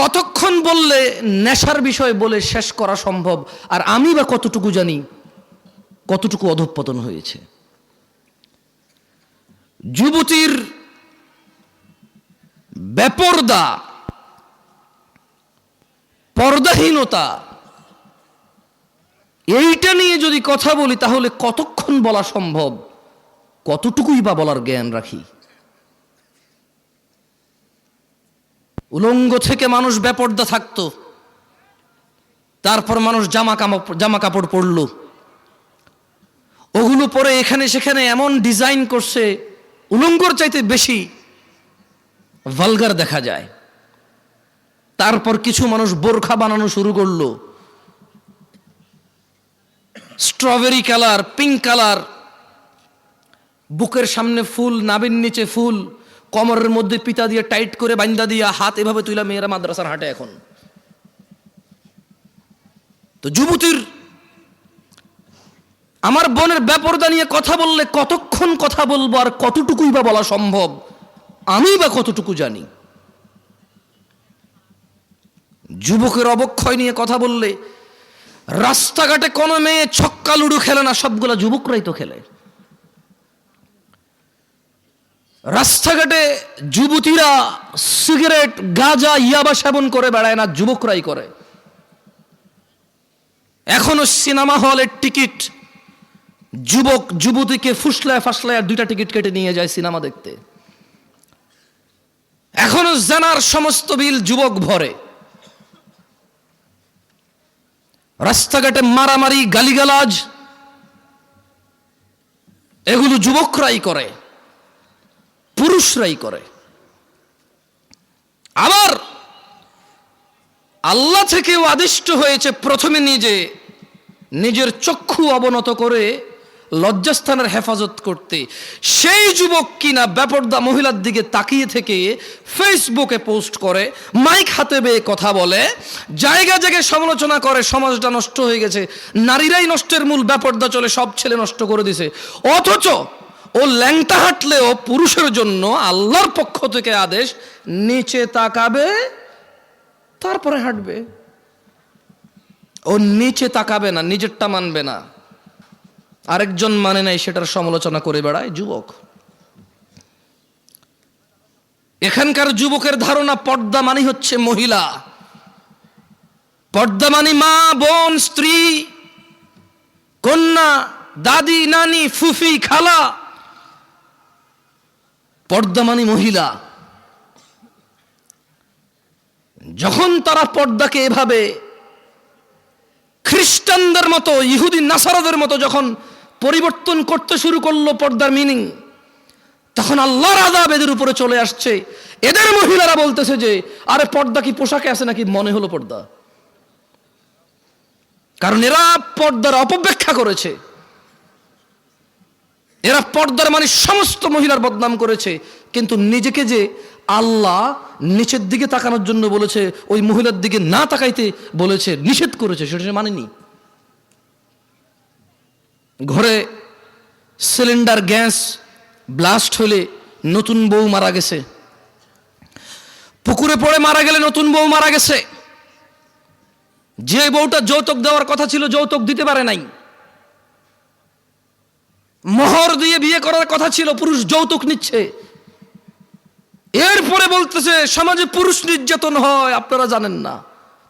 কতক্ষণ বললে নেশার বিষয় বলে শেষ করা সম্ভব, আর আমি বা কতটুকু জানি কতটুকু অধঃপতন হয়েছে। যুবতীর বেপরদা, পর্দাহীনতা, এইটা নিয়ে যদি কথা বলি তাহলে কতক্ষণ বলা সম্ভব, কতটুকুই বা বলার জ্ঞান রাখি। উলঙ্গ থেকে মানুষ বেপরদা থাকতো, তারপর মানুষ জামা কাপড় পরলো, ওগুলো পরে এখানে সেখানে এমন ডিজাইন করছে উলঙ্গর চাইতে বেশি ভালগার দেখা যায়। তারপর কিছু মানুষ বোরখা বানানো শুরু করলো, স্ট্রবেরি কালার, পিঙ্ক কালার, বুকের সামনে ফুল, নাভির নিচে ফুল, কোমরের মধ্যে পিতা দিয়ে টাইট করে বান্দা দিয়া হাত এভাবে তুইলা মেয়েরা মাদ্রাসার হাঁটে এখন। তো যুবতীর, আমার বোনের বেপরদা নিয়ে কথা বললে কতক্ষণ কথা বলবো, আর কতটুকুই বা বলা সম্ভব, আমি বা কতটুকু জানি। যুবকের অবক্ষয় নিয়ে কথা বললে রাস্তাঘাটে কোনো মেয়ে ছক্কা লুডু খেলে না, সবগুলা যুবকরাই তো খেলে। রাস্তাঘাটে যুবতীরা সিগারেট, গাঁজা, ইয়াবা সেবন করে বেড়ায় না, যুবকরাই করে। এখনো সিনেমা হলের টিকিট যুবক যুবতীকে ফুসলায় ফাসলায় আর 2টা টিকিট কেটে নিয়ে যায় সিনেমা দেখতে। এখনো জানার সমস্ত বিল যুবক ভরে। রাস্তাঘাটে মারামারি, গালিগালাজ, এগুলো যুবকরাই করে, পুরুষরাই করে। আবার আল্লাহ থেকেও আদিষ্ট হয়েছে প্রথমে নিজের চক্ষু অবনত করে লজ্জাস্থানের হেফাজত করতে। সেই যুবক কিনা বেপরদা মহিলার দিকে তাকিয়ে থেকে ফেসবুকে পোস্ট করে, মাইক হাতে বেয়ে কথা বলে, জায়গা জায়গায় সমালোচনা করে, সমাজটা নষ্ট হয়ে গেছে, নারীরাই নষ্টের মূল, বেপরদা চলে, সব ছেলে নষ্ট করে দিছে। অথচ ও ল্যাংটা হাঁটলেও পুরুষের জন্য আল্লাহর পক্ষ থেকে আদেশ, নিচে তাকাবে তারপরে হাঁটবে। ও নিচে তাকাবে না, নিজেরটা মানবে না, আরেকজন মানে নাই, সেটার সমালোচনা করে বেড়ায় যুবক। এখানকার যুবকের ধারণা পর্দা মানে হচ্ছে মহিলা, পর্দা মানে মা, বোন, স্ত্রী, কন্যা, দাদি, নানি, ফুফি, খালা। পর্দা মানে মহিলা। যখন তারা পর্দাকে এভাবে খ্রিস্টানদের মতো, ইহুদি নাসারাদের মতো যখন পরিবর্তন করতে শুরু করলো পর্দার মিনিং, তখন আল্লাহর আযাব এদের উপরে চলে আসছে। এদের মহিলারা বলতেছে যে আরে পর্দা কি পোশাকে আছে নাকি, মনে হলো পর্দা। কারণ এরা পর্দার অপব্যাখ্যা করেছে, এরা পর্দার মানে সমস্ত মহিলার বদনাম করেছে। কিন্তু নিজেকে যে আল্লাহ নিচের দিকে তাকানোর জন্য বলেছে, ওই মহিলার দিকে না তাকাইতে বলেছে, নিষেধ করেছে, সেটা সে মানেনি। ঘরে সিলিন্ডার গ্যাস ব্লাস্ট হলে নতুন বউ মারা গেছে, পুকুরে পড়ে মারা গেলে নতুন বউ মারা গেছে, যে বউটা যৌতুক দেওয়ার কথা ছিল যৌতুক দিতে পারে নাই, মোহর দিয়ে বিয়ে করার কথা ছিল, পুরুষ যৌতুক নিচ্ছে। এরপরে বলতেছে সমাজে পুরুষ নির্যাতন হয়, আপনারা জানেন না।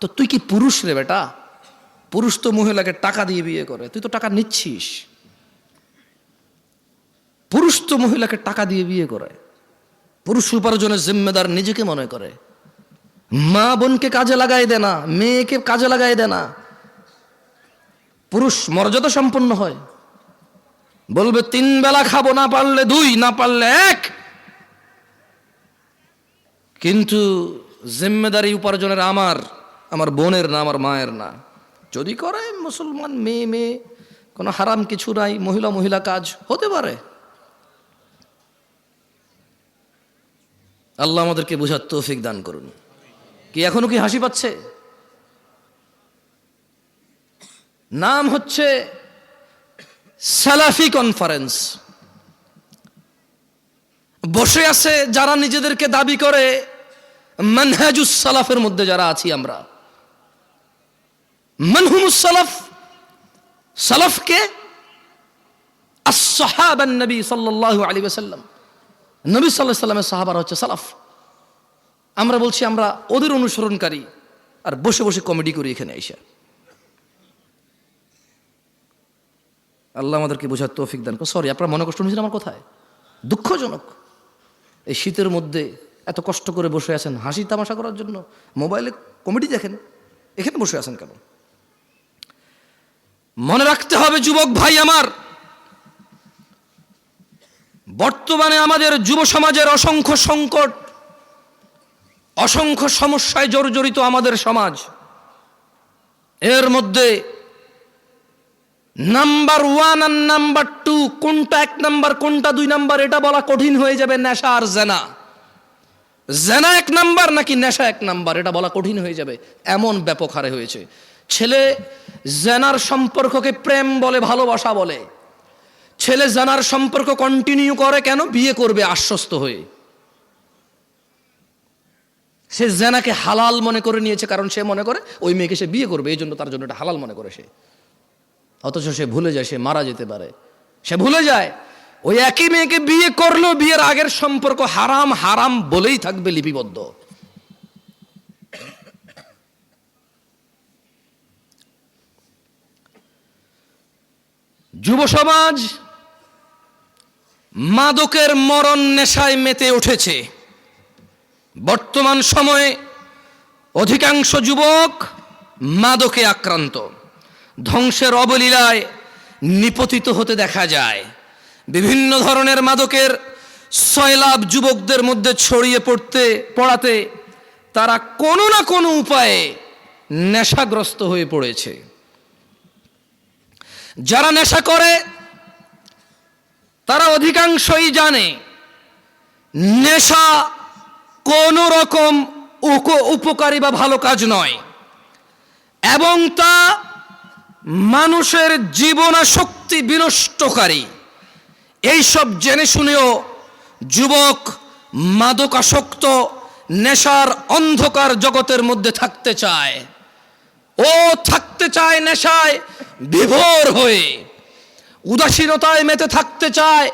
তো তুই কি পুরুষ রে বেটা? পুরুষ তো মহিলাকে টাকা দিয়ে বিয়ে করে, তুই তো টাকা নিচ্ছিস। পুরুষ তো মহিলাকে টাকা দিয়ে বিয়ে করে, পুরুষ উপার্জনের জিম্মেদার নিজেকে মনে করে। মা বোনকে কাজে লাগাই দেয় না, মেয়েকে কাজে লাগাই দেয় না। পুরুষ মর্যাদা সম্পন্ন হয়, বলবে 3 বেলা খাবো, না পারলে 2, না পারলে 1। কিন্তু জিম্মেদারি উপার্জনের আমার বোনের না, আমার মায়ের না। যদি করে মুসলমান মেয়ে, কোনো হারাম কিছু নাই, মহিলা কাজ হতে পারে। আল্লাহ আমাদেরকে বুঝার তৌফিক দান করুন। কি এখনো কি হাসি পাচ্ছে? নাম হচ্ছে সালাফি কনফারেন্স। বসে আছে যারা নিজেদেরকে দাবি করে মানহাজুস সালাফের মধ্যে যারা আছি আমরা। মানহুমুস সালাফ, সালাফকে as-সাহাবান নবী সাল্লাল্লাহু আলাইহি ওয়াসাল্লাম, নবী সাল্লাল্লাহু আলাইহি ওয়াসাল্লামের সাহাবারা হচ্ছে সালাফ। আমরা বলছি আমরা ওদের অনুসরণকারী, আর বসে বসে কমেডি করি এখানে আইসা। আল্লাহ আমাদেরকে বোঝার তৌফিক দান করুন। সরি, আপনারা মনে কষ্ট নিয়েছেন আমার কথায়? দুঃখজনক, এই শীতের মধ্যে এত কষ্ট করে বসে আছেন হাসি তামাশা করার জন্য, মোবাইলে কমেডি দেখেন, এখানে বসে আছেন কেন? মনে রাখতে হবে যুবক ভাই আমার, বর্তমানে আমাদের যুব সমাজের অসংখ্য সংকট, অসংখ্য সমস্যায় জর্জরিত আমাদের সমাজ। এর মধ্যে নাম্বার 1 আর নাম্বার 2, কোনটা 1 নাম্বার কোনটা 2 নাম্বার এটা বলা কঠিন হয়ে যাবে। নেশা আর জেনা, জেনা 1 নাম্বার নাকি নেশা 1 নাম্বার এটা বলা কঠিন হয়ে যাবে, এমন ব্যাপক হারে হয়েছে। ছেলে জেনার সম্পর্ককে প্রেম বলে, ভালোবাসা বলে। ছেলে জেনার সম্পর্ক কন্টিনিউ করে কেন? বিয়ে করবে আশ্বস্ত হয়ে। সে জেনাকে হালাল মনে করে নিয়েছে, কারণ সে মনে করে ওই মেয়েকে সে বিয়ে করবে, এই জন্য তার জন্য এটা হালাল মনে করে সে। অথচ সে ভুলে যায় সে মারা যেতে পারে। সে ভুলে যায় ওই একই মেয়েকে বিয়ে করলেও বিয়ের আগের সম্পর্ক হারাম হারাম বলেই থাকবে লিপিবদ্ধ। যুব সমাজ মাদকের মরণ নেশায় মেতে উঠেছে। বর্তমান সময়ে অধিকাংশ যুবক মাদকে আক্রান্ত, ধ্বংসের অবলীলায় নিপতিত হতে দেখা যায়। বিভিন্ন ধরনের মাদকের সয়লাভ যুবকদের মধ্যে ছড়িয়ে পড়াতে তারা কোনো না কোনো উপায়ে নেশাগ্রস্ত হয়ে পড়েছে। যারা নেশা করে তারা অধিকাংশই জানে নেশা কোনো রকম উপকারী বা ভালো কাজ নয়, এবং তা মানুষের জীবনাশক্তি বিনষ্টকারী। এইসব জেনে শুনেও যুবক মাদকাসক্ত নেশার অন্ধকার জগতের মধ্যে থাকতে চায়। ও থাকতে চায় নেশায় বিভোর হয়ে, উদাসীনতায় মেতে থাকতে চায়,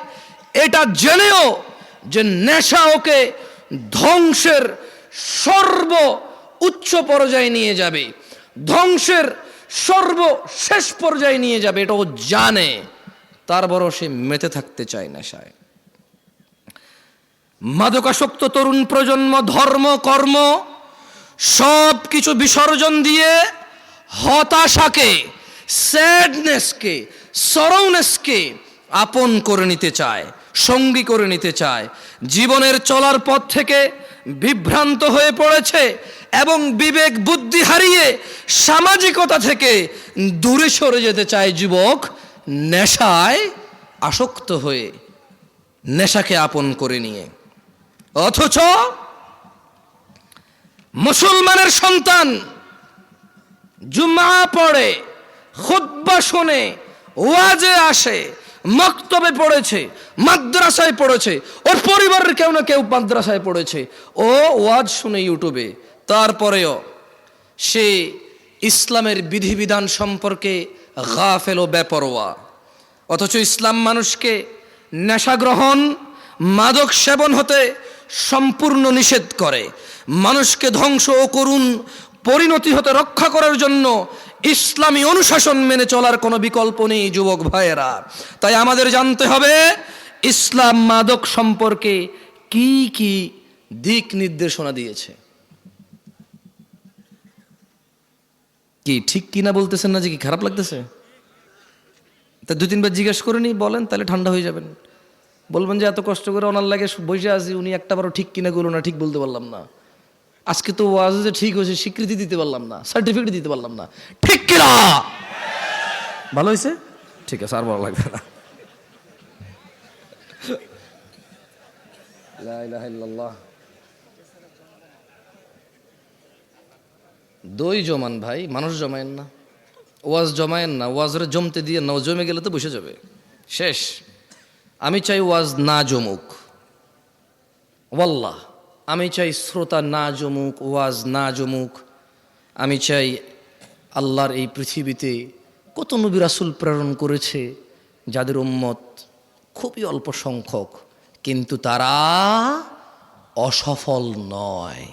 এটা জেনেও যে নেশা ওকে ধ্বংসের সর্ব উচ্চ পর্যায়ে নিয়ে যাবে, ধ্বংসের সর্বশেষ পর্যায়ে নিয়ে যাবে, এটা ও জানে, তারপরও সে মেতে থাকতে চায় নেশায়। মাদকাসক্ত তরুণ প্রজন্ম ধর্ম কর্ম সব কিছু বিসর্জন দিয়ে হতাশাকে, স্যাডনেসকে, সরৌনেসকে আপন করে নিতে চায়, সঙ্গী করে নিতে চায়। জীবনের চলার পথ থেকে বিভ্রান্ত হয়ে পড়েছে এবং বিবেক বুদ্ধি হারিয়ে সামাজিকতা থেকে দূরে সরে যেতে চায় যুবক, নেশায় আসক্ত হয়ে, নেশাকে আপন করে নিয়ে। অথচ মুসলমানের সন্তান জুমা পড়ে, খুতবা শোনে, ওয়াজে আসে, মক্তবে পড়েছে, মাদ্রাসায় পড়েছে, ওর পরিবারের কেউ না কেউ মাদ্রাসায় পড়েছে, ও ওয়াজ শুনে ইউটিউবে, তারপরেও সে ইসলামের বিধিবিধান সম্পর্কে গাফেল ও বেপরোয়া। অথচ ইসলাম মানুষকে নেশা গ্রহণ, মাদক সেবন হতে সম্পূর্ণ নিষেধ করে। মানুষকে ধ্বংস ও করুণ পরিণতি হতে রক্ষা করার জন্য ইসলামী অনুশাসন মেনে চলার কোনো বিকল্প নেই যুবক ভাইয়েরা। তাই আমাদের জানতে হবে ইসলাম মাদক সম্পর্কে কি কি দিক নির্দেশনা দিয়েছে। কি ঠিক কিনা বলতেছেন না যে কি খারাপ লাগতেছে? তা 2-3 বার জিজ্ঞেস করে নি, বলেন, তাহলে ঠান্ডা হয়ে যাবেন। বলবেন যে এত কষ্ট করে ওনার লাগে বসে আছি, উনি একটাবারও ঠিক কিনা গুলো না, ঠিক বলতে পারলাম না। আজকে তো ওয়াজে যে ঠিক হয়েছে স্বীকৃতি দিতে পারলাম না, সার্টিফিকেট দিতে পারলাম না, ঠিক কিনা? ভালো হয়েছে, ঠিক আছে, আর ভালো লাগবে না। লা ইলাহা ইল্লাল্লাহ। দই জমান ভাই, মানুষ জমায়েন না, ওয়াজ জমায়েন না, ওয়াজরে জমতে দিয়ে না, জমে গেলে তো বসে যাবে, শেষ। আমি চাই ওয়াজ না জমুক, ওয়াল্লাহ আমি চাই শ্রোতা না জমুক, ওয়াজ না জমুক। আমি চাই আল্লাহর এই পৃথিবীতে কত নবী রাসূল প্রেরণ করেছে যাদের উম্মত খুবই অল্প সংখ্যক, কিন্তু তারা অসফল নয়।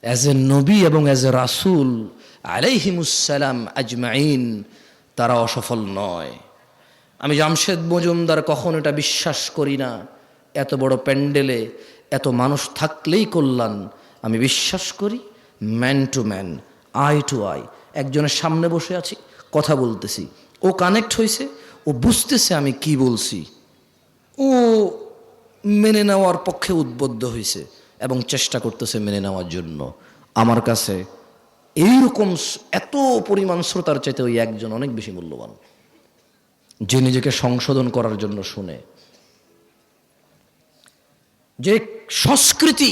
অ্যাজ এ নবী এবং অ্যাজ এ রাসূল আলাইহিমুসসালাম আজমাইন তারা অসফল নয়। আমি জামশেদ মজুমদার কখন এটা বিশ্বাস করি না এত বড় প্যান্ডেলে এত মানুষ থাকলেই কল্যাণ। আমি বিশ্বাস করি man to man, eye to eye. একজনের সামনে বসে আছি, কথা বলতেছি, ও কানেক্ট হয়েছে, ও বুঝতেছে আমি কি বলছি, ও মেনে নেওয়ার পক্ষে উদ্বুদ্ধ হয়েছে এবং চেষ্টা করতেছে মেনে নেওয়ার জন্য। আমার কাছে এইরকম এত পরিমাণ শ্রোতার চাইতে ওই একজন অনেক বেশি মূল্যবান, যে নিজেকে সংশোধন করার জন্য শুনে। যে সংস্কৃতি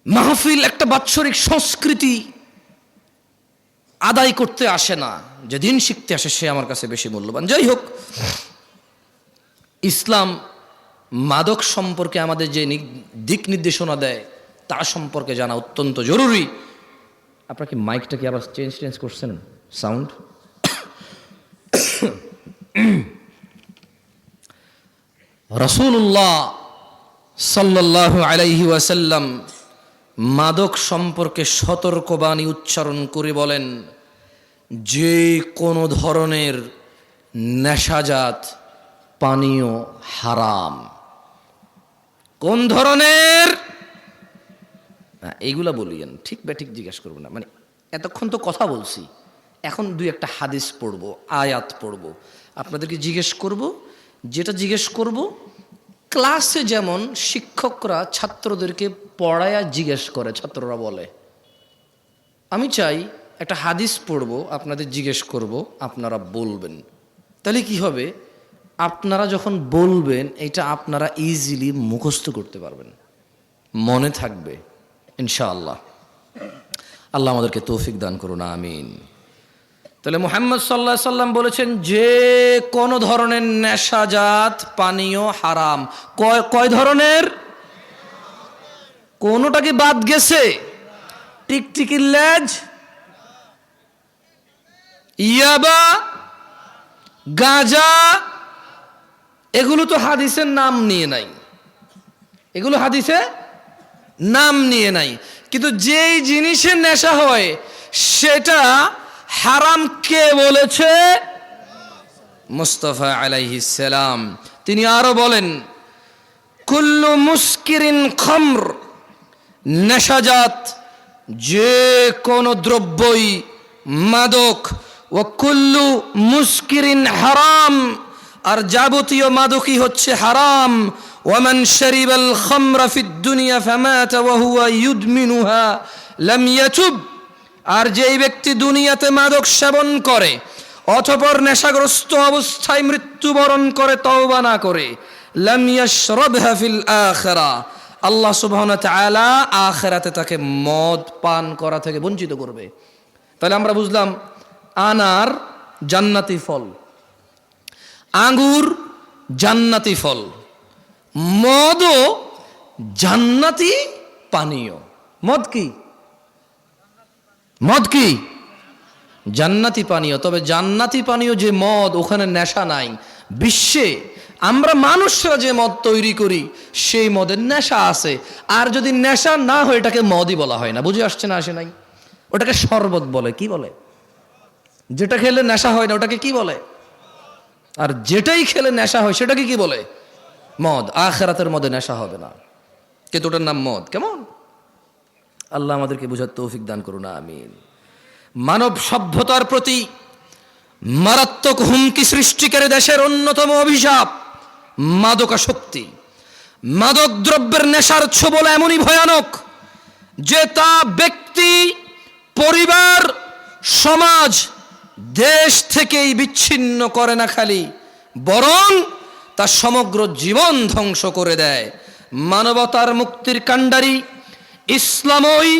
মাহফিল একটা বাৎসরিক সংস্কৃতি আদায় করতে আসে না, যে দিন শিখতে আসে, সে আমার কাছে বেশি মূল্যবান। যাই হোক, ইসলাম মাদক সম্পর্কে আমাদের যে দিক নির্দেশনা দেয় তা সম্পর্কে জানা অত্যন্ত জরুরি। আপনার কি মাইকটা কি আবার চেঞ্জ করছেন সাউন্ড? রাসূলুল্লাহ সাল্লাল্লাহু আলাইহি ওয়াসাল্লাম মাদক সম্পর্কে সতর্কবাণী উচ্চারণ করে বলেন, যে কোনো ধরনের নেশাজাত পানীয় হারাম। কোন ধরনের? এইগুলা বলিয়েন, ঠিক ব্যাঠিক জিজ্ঞাসা করবো না, মানে এতক্ষণ তো কথা বলছি, এখন দুই একটা হাদিস পড়বো, আয়াত পড়বো, আপনাদেরকে জিজ্ঞেস করব। যেটা জিজ্ঞেস করব ক্লাসে যেমন শিক্ষকরা ছাত্রদেরকে পড়ায়া জিজ্ঞেস করে, ছাত্ররা বলে, আমি চাই একটা হাদিস পড়ব, আপনাদের জিজ্ঞেস করব, আপনারা বলবেন। তাহলে কি হবে? আপনারা যখন বলবেন এটা আপনারা ইজিলি মুখস্থ করতে পারবেন, মনে থাকবে ইনশাআল্লাহ। আল্লাহ আমাদেরকে তৌফিক দান করুন, আমিন। তাহলে মুহাম্মদ সাল্লাল্লাহু আলাইহি সাল্লাম বলেছেন যে কোন ধরনের নেশাজাত পানীয় হারাম। কয় ধরনের? কোনটা কি বাদ গেছে? টিকটিকির লেজ, ইয়াবা, গাঁজা, এগুলো তো হাদিসের নাম নিয়ে নাই, এগুলো হাদিসে নাম নিয়ে নাই। কিন্তু যেই জিনিসের নেশা হয় সেটা হারাম কে বলেছে? মুস্তাফা আলাইহিস সালাম। তিনি আরো বলেন, কুল্লু মুস্কিরিন খামর, নেশাজাত যে কোনো দ্রব্যই মাদক, ও কুল্লু মুস্কিরিন হারাম, আর যাবতীয় মাদকই হচ্ছে হারাম। ওয়ামান শারিবাল খামরা ফিদ দুনিয়া ফামাতা ওয়া হুয়া ইউদমিনুহা লাম ইয়াতুব, আর যেই ব্যক্তি দুনিয়াতে মাদক সেবন করে অতঃপর নেশাগ্রস্ত অবস্থায় মৃত্যুবরণ করে তওবা না করে, লাম ইয়াশরাবহা ফিল আখিরা, আল্লাহ সুবহানাহু ওয়া তাআলা আখিরাতে তাকে মদ পান করা থেকে বঞ্চিত করবে। তাহলে আমরা বুঝলাম আনার জান্নাতি ফল, আঙ্গুর জান্নাতি ফল, মদও জান্নাতি পানীয়। মদ কি? মদ কি? জান্নাতি পানীয়। তবে জান্নাতি পানীয় যে মদ, ওখানে নেশা নাই। বিশ্বে আমরা মানুষরা যে মদ তৈরি করি সেই মদের নেশা আছে, আর যদি নেশা না হয় এটাকে মদই বলা হয় না। বুঝে আসছে না? আসে নাই? ওটাকে শরবত বলে। কি বলে? যেটা খেলে নেশা হয় না ওটাকে কি বলে? আর যেটাই খেলে নেশা হয় সেটাকে কি বলে? মদ। আখিরাতের মধ্যে নেশা হবে না, কিন্তু ওটার নাম মদ। কেমন? আল্লাহ আমাদেরকে বুঝার তৌফিক দান করুন, আমিন। মানব সভ্যতার প্রতি মারাত্মক হুমকি সৃষ্টিকারী দেশের অন্যতম অভিশাপ মাদকাসক্তি। মাদক দ্রব্যের নেশার ছোবল এমনই ভয়ানক যে তা ব্যক্তি, পরিবার, সমাজ, দেশ থেকেই বিচ্ছিন্ন করে না খালি, বরং তা সমগ্র জীবন ধ্বংস করে দেয়। মানবতার মুক্তির কাণ্ডারি ইসলামই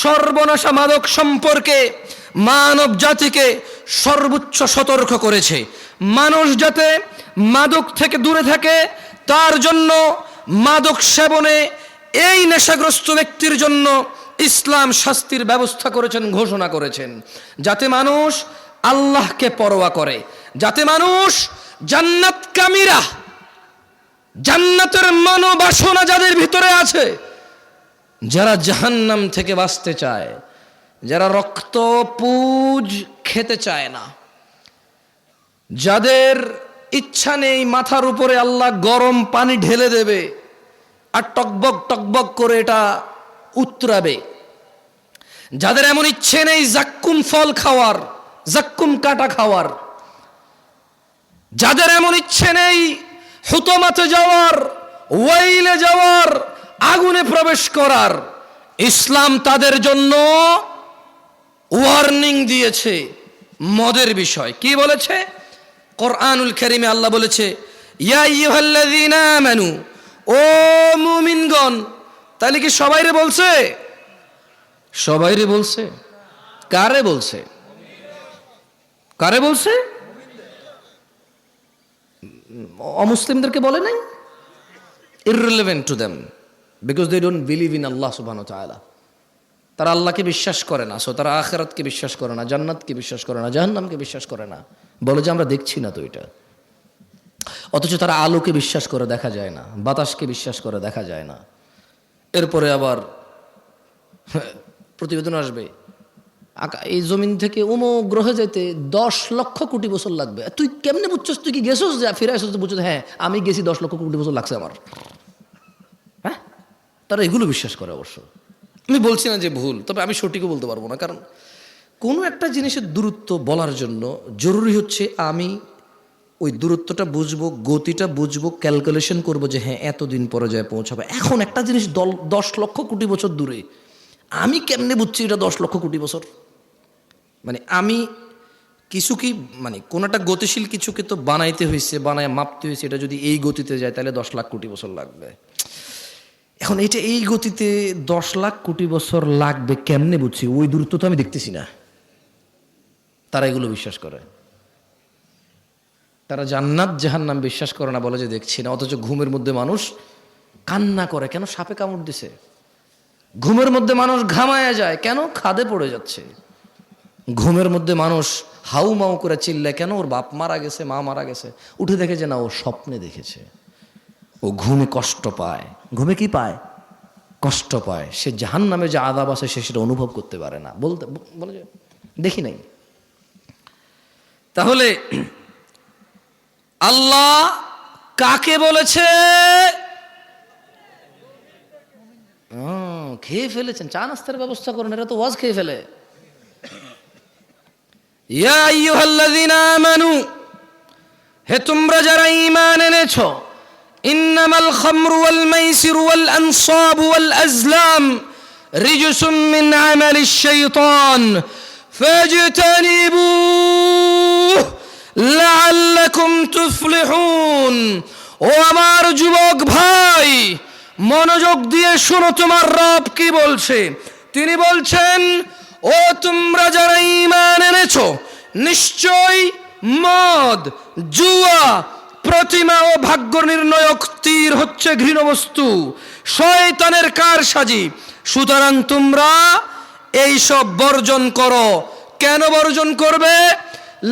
সর্বনাশা মাদক সম্পর্কে মানব জাতিকে সর্বোচ্চ সতর্ক করেছে। মানুষ যাতে মাদক থেকে দূরে থাকে তার জন্য মাদক সেবনে এই নেশাগ্রস্ত ব্যক্তির জন্য ইসলাম শাস্তির ব্যবস্থা করেছেন, ঘোষণা করেছেন, যাতে মানুষ আল্লাহকে পরোয়া করে, যাতে মানুষ জান্নাতকামীরা, জান্নাতের মনোবাসনা যাদের ভিতরে আছে, যারা জাহান্নাম থেকে বাঁচতে চায়, যারা রক্ত পুজ খেতে চায় না, যাদের ইচ্ছা নেই মাথার উপরে আল্লাহ গরম পানি ঢেলে দেবে আর টকবক টকবক করে এটা উতরাবে, যাদের এমন ইচ্ছে নেই জাক্কুম ফল খাওয়ার, জাক্কুম কাটা খাওয়ার, যাদের এমন ইচ্ছে নেই হুতমাতে যাওয়ার, ওয়াইলে যাওয়ার, আগুনে প্রবেশ করার, ইসলাম তাদের জন্য ওয়ার্নিং দিয়েছে মদের বিষয়। কি বলেছে? কোরআনুল কারীমে আল্লাহ বলেছে, ইয়া আইয়ুহাল্লাযীনা আমানু, ও মুমিনগণ। তাহলে কি সবাইরে বলছে? সবাইরে বলছে? কারে বলছে? কারে বলছে? অমুসলিমদেরকে বলে নাই? irrelevant to them because they don't believe in Allah subhanahu wa ta'ala. তারা আল্লাহকে বিশ্বাস করে না, সো তারা আখিরাতকে বিশ্বাস করে না, জান্নাতকে বিশ্বাস করে না, জাহান্নামকে বিশ্বাস করে না। বলে যে আমরা দেখছি না তো এটা। অথচ তারা আলোকে বিশ্বাস করে দেখা যায় না, বাতাসকে বিশ্বাস করে দেখা যায় না। এরপরে আবার প্রতিবেদন আসবে, এই জমিন থেকে অমুক গ্রহে যেতে 10 লক্ষ কোটি বছর লাগবে। তুই কেমনে বুঝছস? তুই কি গেছস? যা ফিরে আসছিস তো বুঝছিস? হ্যাঁ, আমি গেছি, 10 লক্ষ কোটি বছর লাগছে আমার। হ্যাঁ, তারা এগুলো বিশ্বাস করে। অবশ্য আমি বলছি না যে ভুল, তবে আমি সঠিকও বলতে পারবো না, কারণ কোনো একটা জিনিসের দূরত্ব বলার জন্য জরুরি হচ্ছে আমি ওই দূরত্বটা বুঝবো, গতিটা বুঝবো, ক্যালকুলেশন করবো যে হ্যাঁ এতদিন পরে যায় পৌঁছাবে। এখন একটা জিনিস 10 লক্ষ কোটি বছর দূরে, আমি কেমনে বুঝছি এটা 10 লক্ষ কোটি বছর? মানে আমি কিছু কি, মানে কোন একটা গতিশীল কিছুকে তো বানাইতে হয়েছে, বানায় মাপতে হয়েছে, এটা যদি এই গতিতে যায় তাহলে 10 লাখ কোটি বছর লাগবে। এখন এটা এই গতিতে 10 লাখ কোটি বছর লাগবে কেমনে বুঝছি? ওই দূরত্ব তো আমি দেখতেছি না। তারা এগুলো বিশ্বাস করে। তারা জান্নাত জাহান্নাম বিশ্বাস করে না, বলে যে দেখছি না। অথচ ঘুমের মধ্যে মানুষ কান্না করে, কেন? সাপে কামড় দিছে। ঘুমের মধ্যে মানুষ ঘামায়া যায়, কেন? খাদে পড়ে যাচ্ছে। ঘুমের মধ্যে মানুষ হাউ মাউ করে চিল্লায়, কেন? ওর বাপ মারা গেছে, মা মারা গেছে। উঠে দেখে যে না, ও স্বপ্নে দেখেছে। ও ঘুমে কষ্ট পায়। ঘুমে কি পায়? কষ্ট পায়। সে জাহান্নামে যে আযাব আছে সে সেটা অনুভব করতে পারে না, বলে যে দেখি নাই। তাহলে আল্লাহ কাকে বলেছে? খেয়ে ফেলেছেন, চা নাস্তার ব্যবস্থা করেন, এরা তো ওয়াজ খেয়ে ফেলে। ইয়া আইয়ুহাল্লাযীনা আমানু, হে তোমরা যারা ঈমান এনেছো, ইন্নামাল খামরু ওয়াল মাইসিরু ওয়াল আনসাবু ওয়াল আজলাম রিজসুম মিন আমালিশ শাইতান ফাজতানিবুহু লাআল্লাকুম তুফলিহুন। ও আমার যুবক ভাই, মনোযোগ দিয়ে শোনো, তোমার রব কি বলছে। তিনি বলছেন, ও তোমরা যারা ঈমান এনেছো, নিশ্চয় মদ, জুয়া, প্রতিমা ও ভাগ্য নির্ণয়ক তীর হচ্ছে ঘৃণ্য বস্তু, শয়তানের কারসাজি। সুতরাং তোমরা এইসব বর্জন করো। কেন বর্জন করবে?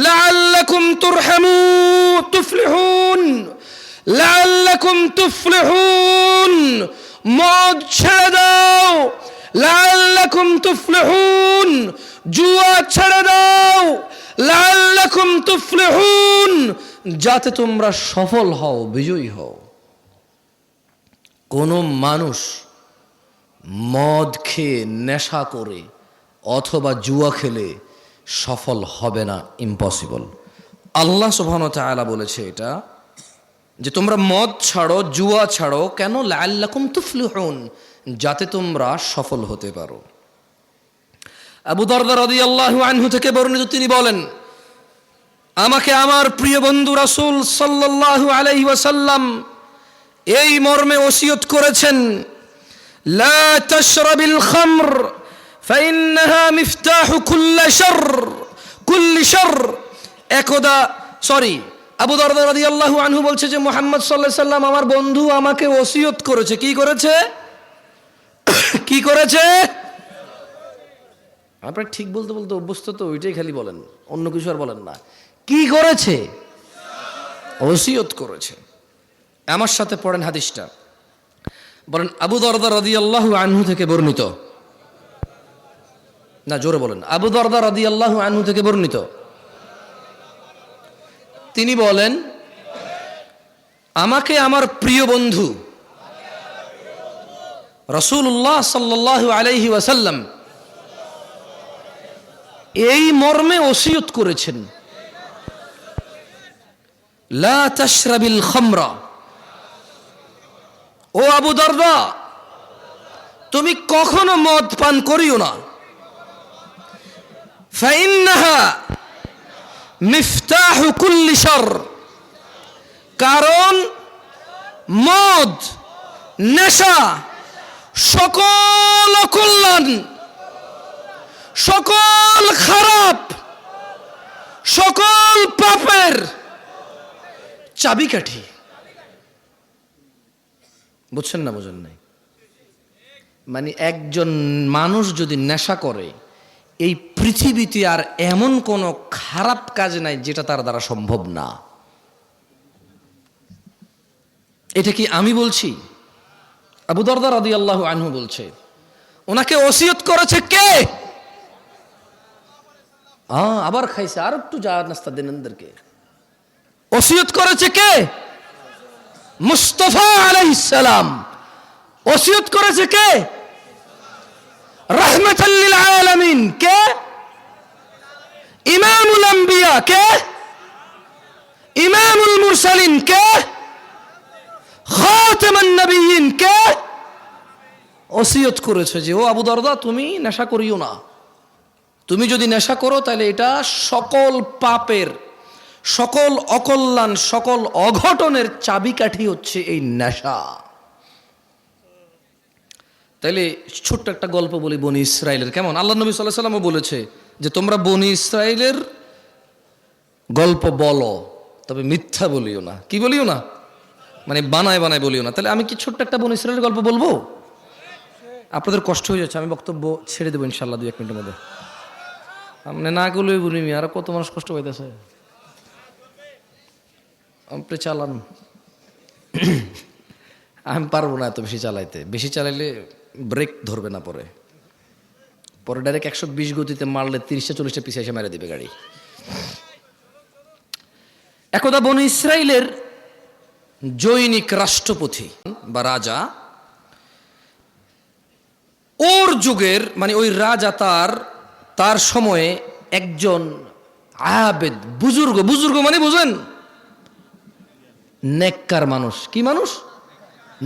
লাআল্লাকুম তুফলিহুন, লাআল্লাকুম তুফলিহুন। মদ ছেড়ে দাও, লাআল্লাকুম তুফলিহুন। জুয়া ছেড়ে দাও, লাআল্লাকুম তুফলিহুন, যাতে তোমরা সফল হও, বিজয়ী হও। কোন মানুষ মদ খেয়ে, নেশা করে অথবা জুয়া খেলে সফল হবে না, ইম্পসিবল। আল্লাহ সুবহানাহু ওয়া তাআলা বলেছে এটা, যে তোমরা মদ ছাড়ো, জুয়া ছাড়ো। কেন? লাআল্লাকুম তুফলিহুন, যাতে তোমরা সফল হতে পারো। আবু দারদা রাদিয়াল্লাহু আনহু থেকে বর্ণিত, তিনি বলেন, আমাকে আমার প্রিয় বন্ধু রাসূল সাল্লাল্লাহু আলাইহি ওয়াসাল্লাম এই মর্মে ওসিয়ত করেছেন, লা তাশরাবিল খামর ফাইন্নাহা মিফতাহু কুল্লি শারর। একদা আবু দারদা রাদিয়াল্লাহু আনহু বলছে যে মুহাম্মদ সাল্লাল্লাহু আলাইহি সাল্লাম আমার বন্ধু আমাকে ওসিয়ত করেছে। কি করেছে? কি করেছে? আপনারা ঠিক বলতে বলতে অভ্যস্ত তো, ওইটাই খালি বলেন, অন্য কিছু আর বলেন না। কি করেছে? ওসিয়ত করেছে। আমার সাথে পড়েন হাদিসটা, বলেন আবু দারদা রাদিয়াল্লাহু আনহু থেকে বর্ণিত, না জোরে বলেন, আবু দারদা রাদিয়াল্লাহু আনহু থেকে বর্ণিত। তিনি বলেন, আমাকে আমার প্রিয় বন্ধু রাসূলুল্লাহ সাল্লাল্লাহু আলাইহি ওয়াসাল্লাম এই মর্মে ওসিয়ত করেছেন, লা তাশরাবিল খামরা, ও আবু দারদা তুমি কখনো মদ পান করিও না, ফাইন্নাহা মিফতাহু কুল্লি শার, কারণ মদ নেশা সকল অকল্যাণ, সকল খারাপ, সকল পাপের চাবিকাঠি। বুঝছেন না বুঝেন নাই? মানে একজন মানুষ যদি নেশা করে, এই পৃথিবীতে আর এমন কোনো খারাপ কাজ নাই যেটা তার দ্বারা সম্ভব না। এটা কি আমি বলছি? আবু দারদা রাদিয়াল্লাহু আনহু বলছে। ওনাকে ওসিয়ত করেছে কে? আবার খাইছে, আর একটু যা নাস্তা দেন এদেরকে। ওসিয়ত করেছে কে? মুস্তাফা আলাইহিস সালাম। ওসিয়ত করেছে কে? রাহমাতাল লিল আলামিন। কে? ইমামুল আম্বিয়া। কে? ইমামুল মুরসালিন। কে? খাতামান নবিয়্যিন। কে? ওসিয়ত করেছে যে ও আবু দারদা তুমি নেশা করিও না, তুমি যদি নেশা করো তাহলে এটা সকল পাপের, সকল অকল্যাণ, সকল অঘটনের চাবিকাঠি হচ্ছে এই নেশা। তাইলে ছোট্ট একটা গল্প বলি বনি ইসরাইলের। কেমন? আল্লাহ নবী সাল্লাল্লাহু আলাইহি ওয়াসাল্লামও বলেছে যে তোমরা বনি ইসরাইলের গল্প বলো, তবে মিথ্যা বলিও না। কি বলিও না? মানে বানায় বানায় বলিও না। তাহলে আমি কি ছোট্ট একটা বনি ইসরাইলের গল্প বলবো? আপনাদের কষ্ট হয়ে যাচ্ছে, আমি বক্তব্য ছেড়ে দেবো ইনশাল্লাহ 2-1 মিনিটের মধ্যে। আপনি না গেলেই বলি, আর কত মানুষ কষ্ট পাইতেছে, আপনি চালান। আমি পারবো না এত বেশি চালাইতে, বেশি চালাইলে ব্রেক ধরবে না, পরে পরে ডাইরেক্ট 120 গতিতে মারলে 30-40টা পিছিয়ে এসে মেরে দিবে গাড়ি। একদা বনি ইসরাইলের জৈনিক রাষ্ট্রপতি বা রাজা, ওর যুগের মানে ওই রাজা তার সময়ে একজন আবেদ, বুজুর্গ, বুজুর্গ মানে বুঝেন, নেককার মানুষ। কি মানুষ?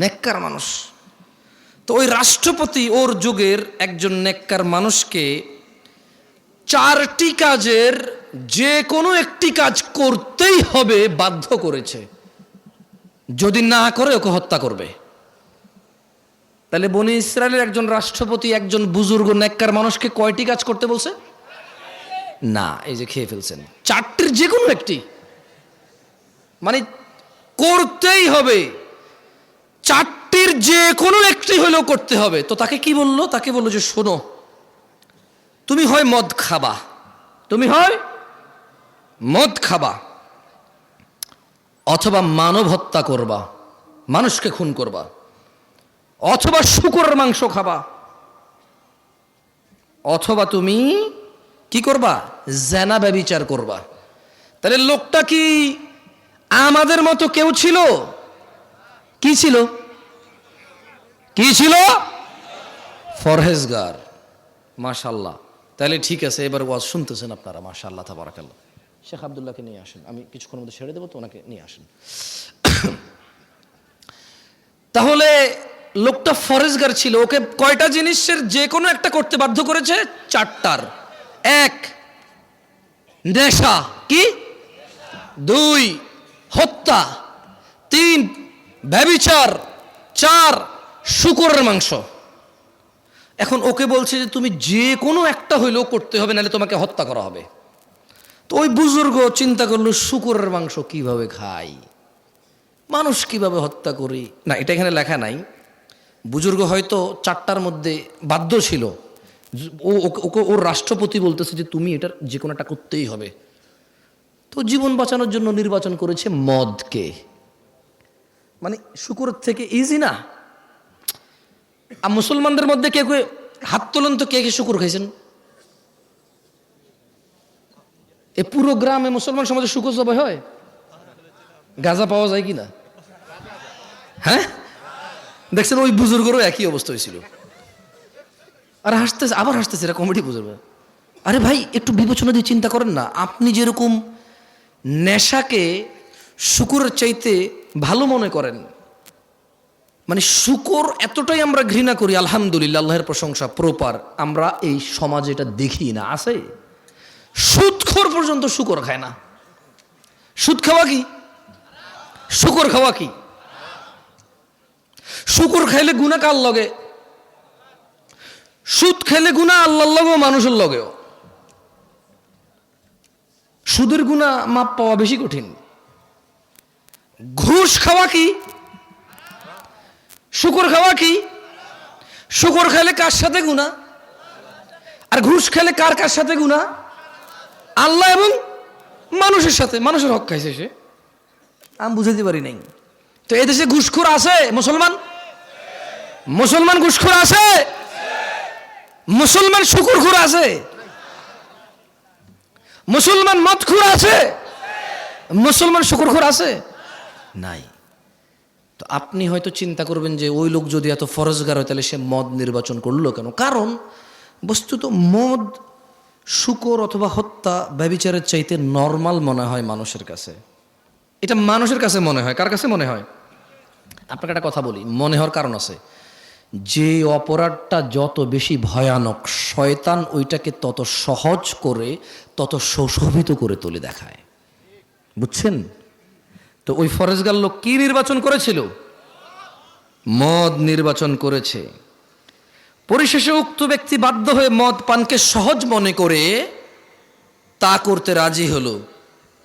নেককার মানুষ। তো ওই রাষ্ট্রপতি ওর যুগের একজন নেককার মানুষকে 4টি কাজের যে কোনো একটি কাজ করতেই হবে বাধ্য করেছে, যদি না করে ওকে হত্যা করবে। তাহলে বনি ইসরায়েলের একজন রাষ্ট্রপতি একজন বুজুর্গ নেককার মানুষকে কয়টি কাজ করতে বলছে? না, এই যে খেয়ে ফেলছেন, 4টির যে কোনো একটি, মানে করতেই হবে, 4টির যে কোনো একটি হলেও করতে হবে। তো তাকে কি বললো? তাকে বললো যে শোনো, তুমি হয় মদ খাবা, তুমি হয় মদ খাবা, অথবা মানব হত্যা করবা, মানুষকে খুন করবা, অথবা শূকরের মাংস খাবা, অথবা তুমি কি করবা? জেনা ব্যভিচার করবা। তাহলে লোকটা কি আমাদের মতো কেউ ছিল? কি ছিল? কি ছিল? ফরহেজগার। মাশাআল্লাহ। তাহলে ঠিক আছে, এবার ওয়াজ শুনতেছেন আপনারা, মাশাআল্লাহ তাবারাকাল্লাহ। শেখ আব্দুল্লাহকে নিয়ে আসেন, আমি কিছুক্ষণের মধ্যে ছেড়ে দেবো, তো ওনাকে নিয়ে আসেন। তাহলে লোকটা ফরেজগার ছিল, ওকে কয়টা জিনিসের যে কোনো একটা করতে বাধ্য করেছে? 4টার। 1 নেশা, কি? 2 হত্যা, 3 ব্যভিচার, 4 শূকরের মাংস। এখন ওকে বলছে যে তুমি যে কোনো একটা হইলেও করতে হবে, নাহলে তোমাকে হত্যা করা হবে। তো ওই বুজুর্গ চিন্তা করলো শূকরের মাংস কিভাবে খাই, মানুষ কিভাবে হত্যা করি। না, এটা এখানে লেখা নাই। বুজুর্গ হয়তো 4টার মধ্যে বাধ্য ছিল, ওকে ওর রাষ্ট্রপতি বলতেছে যে তুমি এটার যে কোনো একটা করতেই হবে। তো জীবন বাঁচানোর জন্য নির্বাচন করেছে মদকে। মানে শূকরের থেকে ইজি না। আর মুসলমানদের মধ্যে কে কে হাত তোলেন তো, কে কে শূকর খাইছেন? এ পুরো গ্রামে মুসলমান সমাজে শূকর জবাই হয়? গাঁজা পাওয়া যায় কিনা? হ্যাঁ, দেখছেন ওই বুজুর্গেরও একই অবস্থা হয়েছিল। আর হাসতেছে, আবার হাসতেছে, এরা কমেডি বুজুর্গ। আরে ভাই, একটু বিবেচনা দিয়ে চিন্তা করেন না। আপনি যেরকম নেশাকে শূকরের চাইতে ভালো মনে করেন, মানে শূকর এতটাই আমরা ঘৃণা করি, আলহামদুলিল্লাহ, আল্লাহর প্রশংসা, প্রপার আমরা এই সমাজে এটা দেখি না। আছে সুদখোর পর্যন্ত শূকর খায় না। সুদ খাওয়া কি? শূকর খাওয়া কি? শূকর খাইলে গুনাহ কার লগে? সুদ খাইলে গুনাহ আল্লাহর লগেও মানুষের লগেও। সুদের গুনাহ মাপ পাওয়া বেশি কঠিন। ঘুষ খাওয়া কি? শূকর খাওয়া কি? শূকর খাইলে কার সাথে গুনাহ? আর ঘুষ খেলে কার কার সাথে গুনাহ? আল্লাহ এবং মানুষের সাথে। মানুষের হক খাইছে সে, আমি বুঝাতে পারি নাই। তো এদেশে ঘুষখোর আছে? মুসলমান মুসলমান ঘুষখোর আছে? মুসলমান শূকরখোর আছে? মুসলমান মদখোর আছে? মুসলমান শূকরখোর আছে? নাই। তো আপনি হয়তো চিন্তা করবেন যে ওই লোক যদি এত ফরজগার হয় তাহলে সে মদ নির্বাচন করলো কেন? কারণ বস্তুত মদ, শূকর অথবা হত্যা, ব্যভিচারের চাইতে নর্মাল মনে হয় মানুষের কাছে। এটা মানুষের কাছে মনে হয়। কার কাছে মনে হয়? আপনাকে একটা কথা বলি, মনে হওয়ার কারণ আছে। যে অপরাধটা যত বেশি ভয়ানক, শয়তান ওইটাকে তত সহজ করে, তত সুশোভিত করে তুলে দেখায়। বুঝছেন? তো ওই ফরজগার লোক কি নির্বাচন করেছিল? মদ নির্বাচন করেছে। পরিশেষে উক্ত ব্যক্তি বাধ্য হয়ে মদ পানকে সহজ মনে করে তা করতে রাজি হলো।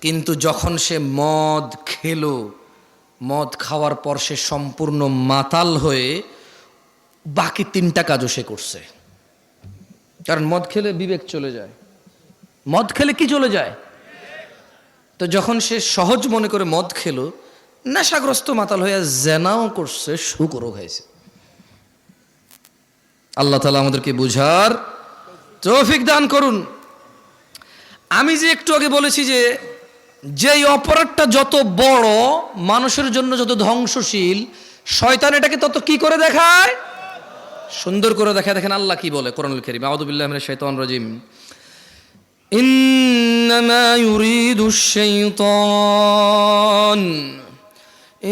কিন্তু যখন সে মদ খেলো, মদ খাওয়ার পর সে সম্পূর্ণ মাতাল হয়ে বাকি 3টা কাজও সে করছে। কারণ মদ খেলে বিবেক চলে যায়। মদ খেলে কি চলে যায়? তো যখন সে সহজ মনে করে মদ খেলো, নেশাগ্রস্ত মাতাল হয়ে জেনাও করছে, শূকরও খাইছে। আল্লাহ তাআলা আমাদেরকে বুঝার তৌফিক দান করুন। আমি যে একটু আগে বলেছি যে যেই অপরাধটা যত বড়, মানুষের জন্য যত ধ্বংসশীল, শয়তান এটাকে তত কি করে দেখায়? সুন্দর করে দেখায়। দেখেন আল্লাহ কি বলে কোরআনুল কারীম, আউযু বিল্লাহি মিনাশ শাইতানির রাজিম। ইন্নামা ইউরিদুশ শাইতান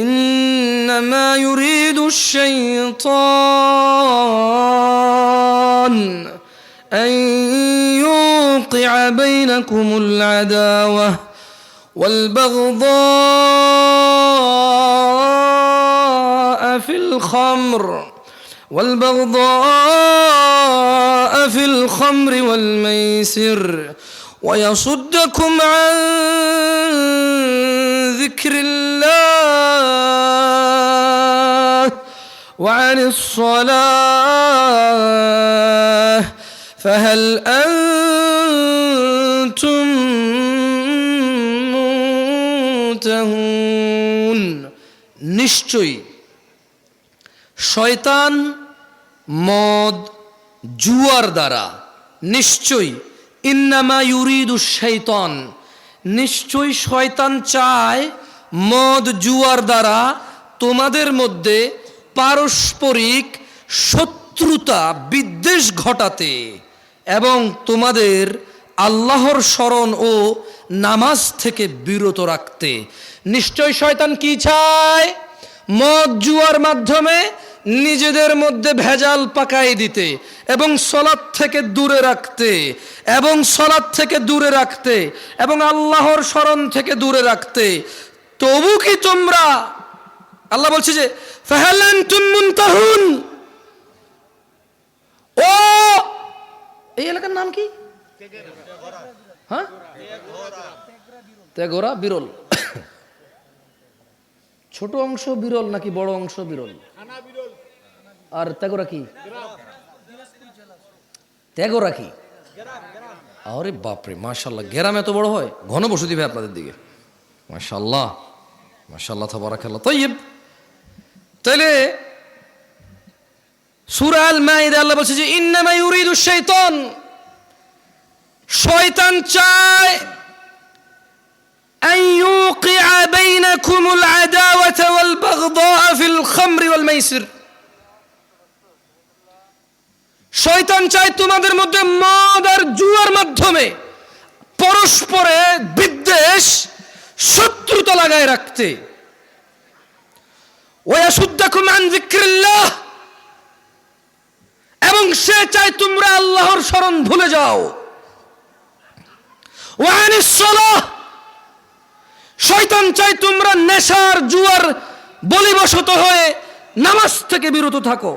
إنما يريد الشيطان أن يوقع بينكم العداوة والبغضاء في الخمر والميسر ويصدكم عن ذكر الله وعن الصلاة فهل أنتم منتهون। নিশ্চয়ই শয়তান মদ জুয়ার দ্বারা, নিশ্চয়ই ইন্নামা ইউরিদুশ শাইতান, নিশ্চয়ই শয়তান চায় মদ জুয়ার দ্বারা তোমাদের মধ্যে পারস্পরিক শত্রুতা বিদ্বেষ ঘটাতে এবং তোমাদের আল্লাহর স্মরণ ও নামাজ থেকে বিরত রাখতে। নিশ্চয় শয়তান কি চায়? মদ জুয়ার মাধ্যমে নিজেদের মধ্যে ভেজাল পাকাই দিতে এবং সালাত থেকে দূরে রাখতে এবং আল্লাহর স্মরণ থেকে দূরে রাখতে। তবু কি তোমরা, আল্লাহ বলছে যে ফাহাল আনতুম মুনতাহুন, ও এই এলাকার নাম কি? হ্যাঁ, তেগোরা বিরল। ছোট অংশ বিরল নাকি বড় অংশ বিরল? আর তেগোরা কি? তেগোরা কি? আরে বাপরে, মাশাআল্লাহ, গ্রাম এত বড় হয়? ঘন বসতি ভাই আপনাদের দিকে, মাশাআল্লাহ মাশাআল্লাহ তাবারাকাল্লাহ। তাইয়্যিব, তাইলে সূরা আল মাইদা আল্লাহ বলছে যে ইন্নামা ইউরিদু শাইতান, শয়তান চায় আন ইউকিআ বাইনাকুমুল আদাওয়াতা ওয়াল বাগদাআ ফিল খামরি ওয়াল মাইসির, শয়তান চায় তোমাদের মধ্যে মদ আর জুয়ার মাধ্যমে পরস্পরে বিদ্বেষ, শত্রুতা লাগায় রাখতে। ওয়াসুদ্দাকুম আন যিকরিল্লাহ, এবং সে চায় তোমরা আল্লাহর স্মরণ ভুলে যাও। ওয়া আনিস সালাহ, শয়তান চায় তোমরা নেশার জুয়ার বলিবশত হয়ে নামাজ থেকে বিরত থাকো।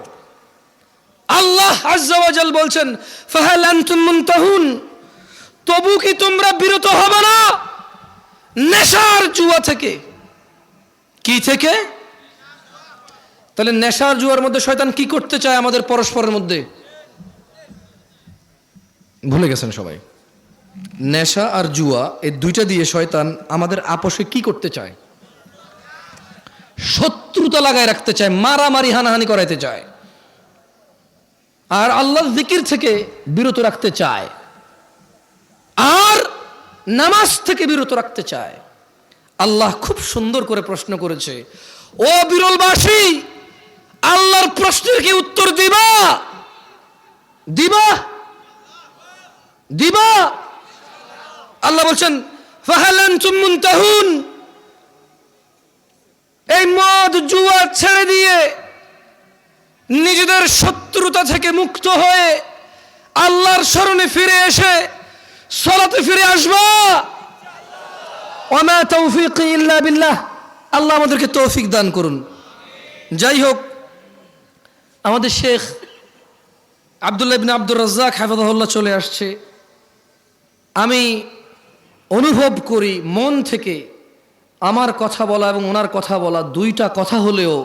আল্লাহ আজ্জা ওয়া জাল বলছেন ফাহাল আনতুম মুনতাহুন, তবু কি তোমরা বিরত হবে না নেশার জুয়া থেকে? কি থেকে? তাহলে নেশার জুয়ার মধ্যে শয়তান কি করতে চায় আমাদের পরস্পরের মধ্যে? ভুলে গেছেন সবাই। নেশা আর জুয়া এই দুইটা দিয়ে শয়তান আমাদের আপোষে কি করতে চায়? শত্রুতা লাগায় রাখতে চায়, মারামারি হানাহানি করাইতে চায়, আর আল্লাহর জিকির থেকে বিরত রাখতে চায়, আর নামাজ থেকে বিরত রাখতে চায়। আল্লাহ খুব সুন্দর করে প্রশ্ন করেছে, ও বিরলবাসী, আল্লাহর প্রশ্নের কি উত্তর দিবা? দিবা? দিবা? আল্লাহ বলছেন ফাহাল আনতুম মুনতাহুন, এই মদ জুয়া ছেড়ে দিয়ে নিজেদের শত্রুতা থেকে মুক্ত হয়ে আল্লাহর শরণে ফিরে এসে সালাতে ফিরে আসবা। ওয়া মা তাওফীকি ইল্লা বিল্লাহ, আল্লাহ আমাদেরকে তৌফিক দান করুন। যাই হোক, আমাদের শেখ আব্দুল্লাহ ইবনে আব্দুর রাজ্জাক হাফিজাহুল্লাহ চলে আসছে। আমি অনুভব করি মন থেকে আমার কথা বলা এবং ওনার কথা বলা দুইটা কথা হলেও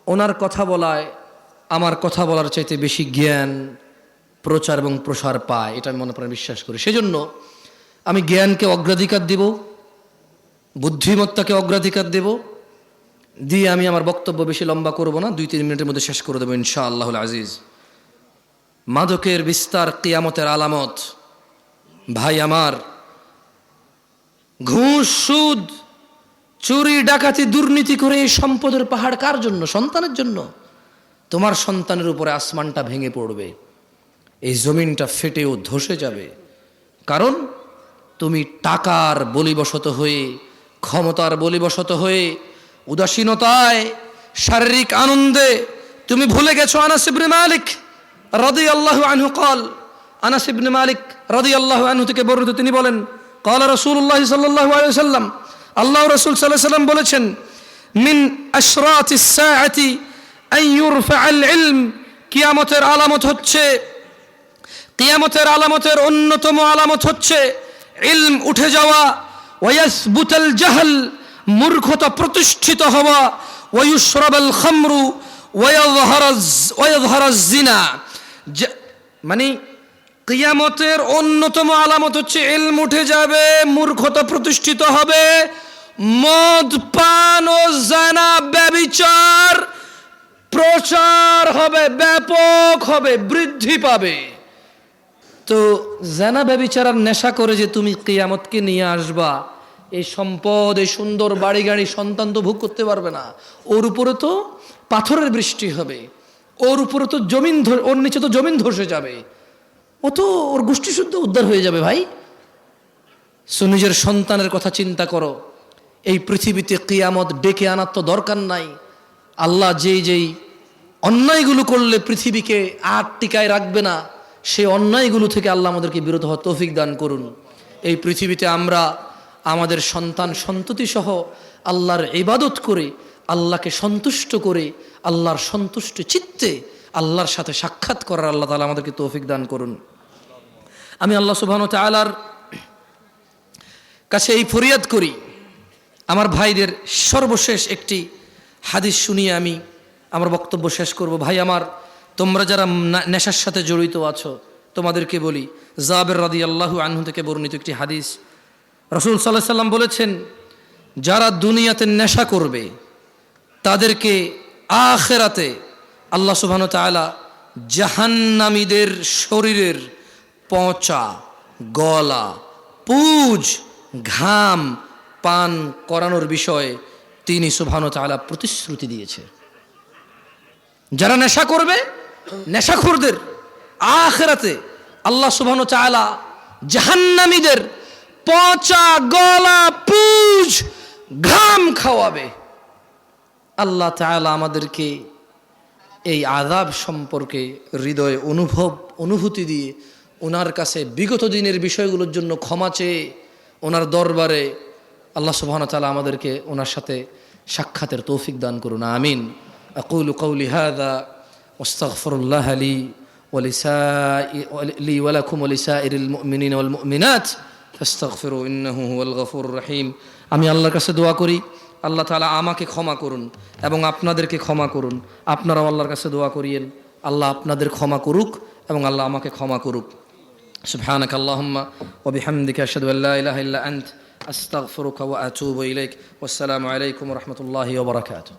ওনার কথা বলায় আমার কথা বলার চাইতে বেশি জ্ঞান প্রচার এবং প্রসার পায়, এটা আমি মনে প্রাণে বিশ্বাস করি। সেজন্য আমি জ্ঞানকে অগ্রাধিকার দেব, বুদ্ধিমত্তাকে অগ্রাধিকার দেব, দিয়ে আমি আমার বক্তব্য বেশি লম্বা করব না, 2-3 মিনিটের মধ্যে শেষ করে দেবো ইনশাআল্লাহুল আজিজ। মাদকের বিস্তার কিয়ামতের আলামত। ভাই আমার, ঘুষ, সুদ, চুরি, ডাকাতি, দুর্নীতি করে এই সম্পদের পাহাড় কার জন্য? সন্তানের জন্য। তোমার সন্তানের উপরে আসমানটা ভেঙে পড়বে, এই জমিনটা ফেটেও ধসে যাবে, কারণ তুমি টাকার বলিবশত হয়ে, ক্ষমতার বলিবশত হয়ে, উদাসীনতায়, শারীরিক আনন্দে তুমি ভুলে গেছো আনাস ইবনে মালিক রাদিয়াল্লাহু আনহু قال, আনাস ইবনে মালিক রাদিয়াল্লাহু আনহু থেকে বর্ণিত, তিনি বলেন قال রাসূলুল্লাহ সাল্লাল্লাহু আলাইহি ওয়াসাল্লাম, আল্লাহ রাসূল সাল্লাল্লাহু আলাইহি ওয়াসাল্লাম বলেছেন, মিন আশরাতিস সাআতি আন ইউরফাআল ইলম, কিয়ামতের আলামত হচ্ছে, কিয়ামতের আলামতের অন্যতম আলামত হচ্ছে ইলম উঠে যাওয়া, ওয়ায়াসবুতাল জাহল, মূর্খতা প্রতিষ্ঠিত হওয়া, ওয়ায়ুশরাবাল খামরু ওয়ায়াযহারাজ জিনা, মানে কিয়ামতের অন্যতম আলামত হচ্ছে ইলম উঠে যাবে, মূর্খতা প্রতিষ্ঠিত হবে, মদ পান ও জানা ব্যভিচার প্রচার হবে, ব্যাপক হবে, বৃদ্ধি পাবে। তো জানা ব্যভিচার আর নেশা করে যে তুমি কিয়ামতকে নিয়ে আসবা, এই সম্পদ, এই সুন্দর বাড়ি গাড়ি, সন্তান তো ভোগ করতে পারবে না, ওর উপরে তো পাথরের বৃষ্টি হবে, ওর উপরে তো জমিন, ওর নিচে তো জমিন ধসে যাবে, ও তো ওর গোষ্ঠী শুদ্ধ উদ্ধার হয়ে যাবে। ভাই, সো নিজের সন্তানের কথা চিন্তা করো। এই পৃথিবীতে কিয়ামত ডেকে আনার তো দরকার নাই। আল্লাহ যেই অন্যায়গুলো করলে পৃথিবীকে আর টিকায় রাখবে না, সেই অন্যায়গুলো থেকে আল্লাহ আমাদেরকে বিরত হওয়ার তৌফিক দান করুন। এই পৃথিবীতে আমরা আমাদের সন্তান সন্ততি সহ আল্লাহর ইবাদত করে, আল্লাহকে সন্তুষ্ট করে, আল্লাহর সন্তুষ্ট চিত্তে আল্লাহর সাথে সাক্ষাৎ করার আল্লাহ তাআলা আমাদেরকে তৌফিক দান করুন। আমি আল্লাহ সুবহানাহু ওয়া তাআলার কাছে এই ফরিয়াদ করি, আমার ভাইদের সর্বশেষ একটি হাদিস শুনিয়ে আমি আমার বক্তব্য শেষ করব। ভাই আমার, তোমরা যারা নেশার সাথে জড়িত আছো, তোমাদেরকে বলি, জাবের রাদিয়াল্লাহু আনহু থেকে বর্ণিত একটি হাদিস, রাসূল সাল্লাল্লাহু আলাইহি সাল্লাম বলেছেন, যারা দুনিয়াতে নেশা করবে তাদেরকে আখিরাতে আল্লাহ সুবহানাহু ওয়া তাআলা জাহান্নামীদের শরীরের পচা, গলা, পুজ, ঘাম পান করানোর বিষয়ে তিনি সুবহানাহু ওয়া তাআলা প্রতিশ্রুতি দিয়েছে। যারা নেশা করবে, নেশাখোরদের আখিরাতে আল্লাহ সুবহানাহু ওয়া তাআলা জাহান্নামীদের পচা, গলা, পুজ, ঘাম খাওয়াবে। আল্লাহ তাআলা আমাদেরকে এই আযাব সম্পর্কে হৃদয়ে অনুভূতি দিয়ে ওনার কাছে বিগত দিনের বিষয়গুলোর জন্য ক্ষমা চেয়ে ওনার দরবারে আল্লাহ সুবহানাহু ওয়া তাআলা আমাদেরকে ওনার সাথে সাক্ষাতের তৌফিক দান করুন, আমিন। আকুলু কওলি হাযা ওয়াস্তাগফিরুল্লাহ লি ওয়া লাকুম ওয়া লিসাইরিল মুমিনিনা ওয়াল মুমিনাত ফাস্তাগফিরু ইন্নাহু হুয়াল গফুরুর রহিম। আমি আল্লাহর কাছে দোয়া করি, আল্লাহ তাআলা আমাকে ক্ষমা করুন এবং আপনাদেরকে ক্ষমা করুন। আপনারাও আল্লাহর কাছে দোয়া করিয়েন, আল্লাহ আপনাদের ক্ষমা করুক এবং আল্লাহ আমাকে ক্ষমা করুক। সুবহানাকা আল্লাহুম্মা ওয়া বিহামদিকা আশহাদু আল্লা ইলাহা ইল্লা আনত আস্তাগফিরুকা ওয়া আতুবু ইলাইক। ওয়াসসালামু আলাইকুম ওয়া রাহমাতুল্লাহি ওয়া বারাকাতুহু।